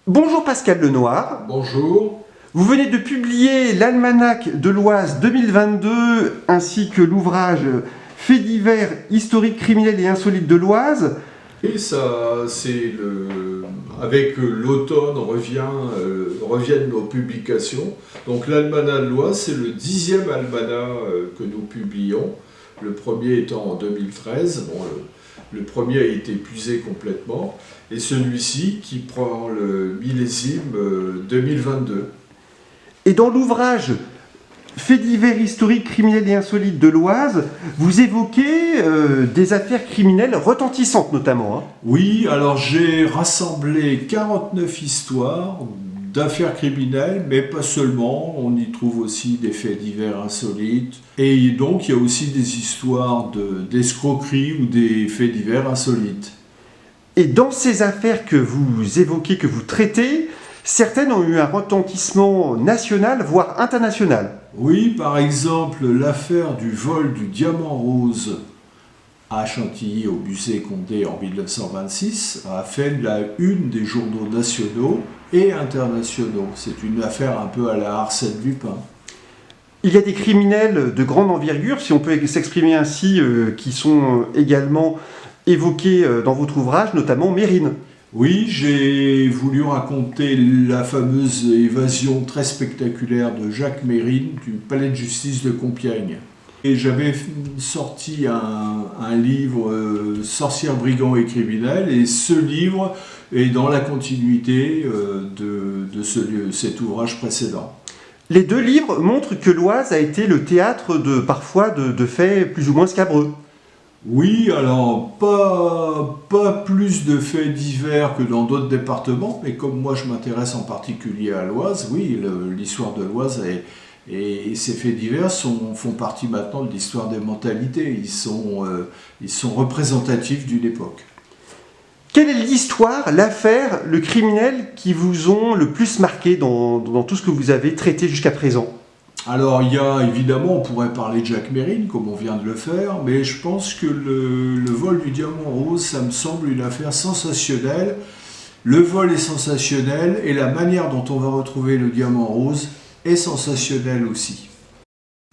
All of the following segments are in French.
Bonjour Pascal Lenoir. Bonjour. Vous venez de publier l'Almanach de l'Oise 2022 ainsi que l'ouvrage Faits divers, historiques, criminels et insolites de l'Oise. Et ça, avec l'automne reviennent nos publications. Donc l'Almanach de l'Oise, c'est le 10e almanach que nous publions. Le premier étant en 2013. Bon, le premier a été épuisé complètement. Et celui-ci qui prend le millésime 2022. Et dans l'ouvrage Faits divers, historiques, criminels et insolites de l'Oise, vous évoquez des affaires criminelles retentissantes notamment. Oui, alors j'ai rassemblé 49 histoires d'affaires criminelles, mais pas seulement. On y trouve aussi des faits divers insolites. Et donc il y a aussi des histoires d'escroquerie ou des faits divers insolites. Et dans ces affaires que vous évoquez, que vous traitez, certaines ont eu un retentissement national, voire international. Oui, par exemple, l'affaire du vol du diamant rose à Chantilly au musée Condé en 1926 a fait la une des journaux nationaux et internationaux. C'est une affaire un peu à la Arsène Lupin. Il y a des criminels de grande envergure, si on peut s'exprimer ainsi, qui sont également évoqués dans votre ouvrage, notamment Mérine. Oui, j'ai voulu raconter la fameuse évasion très spectaculaire de Jacques Mérine du palais de justice de Compiègne. Et j'avais sorti un livre Sorcières, brigands et criminels, et ce livre est dans la continuité de cet ouvrage précédent. Les deux livres montrent que l'Oise a été le théâtre parfois de faits plus ou moins scabreux. Oui, alors pas plus de faits divers que dans d'autres départements, mais comme moi je m'intéresse en particulier à l'Oise, oui, l'histoire de l'Oise et ces faits divers font partie maintenant de l'histoire des mentalités. Ils sont représentatifs d'une époque. Quelle est l'histoire, l'affaire, le criminel qui vous ont le plus marqué dans tout ce que vous avez traité jusqu'à présent ? Alors, il y a évidemment, on pourrait parler de Jacques Mérine, comme on vient de le faire, mais je pense que le vol du diamant rose, ça me semble une affaire sensationnelle. Le vol est sensationnel et la manière dont on va retrouver le diamant rose est sensationnelle aussi.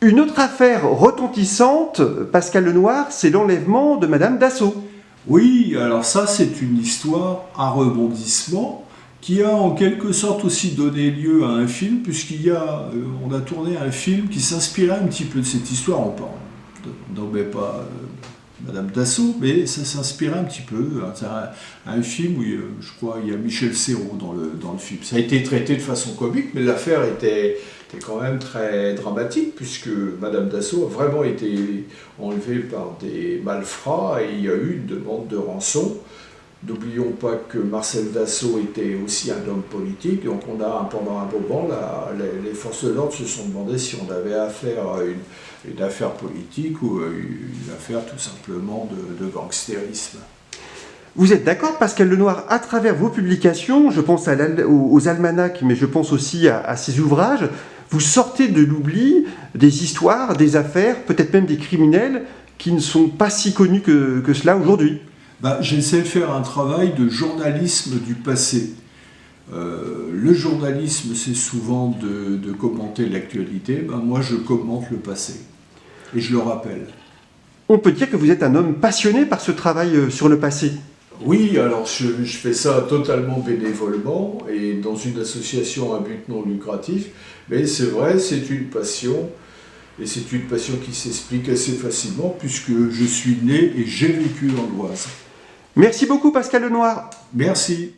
Une autre affaire retentissante, Pascal Lenoir, c'est l'enlèvement de Madame Dassault. Oui, alors ça, c'est une histoire à rebondissement qui a en quelque sorte aussi donné lieu à un film, on a tourné un film qui s'inspirait un petit peu de cette histoire. On nommait pas Madame Dassault, mais ça s'inspirait un petit peu. C'est un film où je crois il y a Michel Serrault dans le film. Ça a été traité de façon comique, mais l'affaire était quand même très dramatique, puisque Madame Dassault a vraiment été enlevée par des malfrats et il y a eu une demande de rançon. N'oublions pas que Marcel Dassault était aussi un homme politique, donc pendant un moment, les forces de l'ordre se sont demandé si on avait affaire à une affaire politique ou une affaire tout simplement de gangstérisme. Vous êtes d'accord, Pascal Lenoir, à travers vos publications, je pense aux almanachs, mais je pense aussi à ces ouvrages, vous sortez de l'oubli des histoires, des affaires, peut-être même des criminels qui ne sont pas si connus que cela aujourd'hui. J'essaie de faire un travail de journalisme du passé. Le journalisme, c'est souvent de commenter l'actualité. Moi, je commente le passé. Et je le rappelle. On peut dire que vous êtes un homme passionné par ce travail sur le passé. Oui, alors je fais ça totalement bénévolement et dans une association à but non lucratif. Mais c'est vrai, c'est une passion. Et c'est une passion qui s'explique assez facilement puisque je suis né et j'ai vécu dans l'Oise. Merci beaucoup Pascal Lenoir. Merci.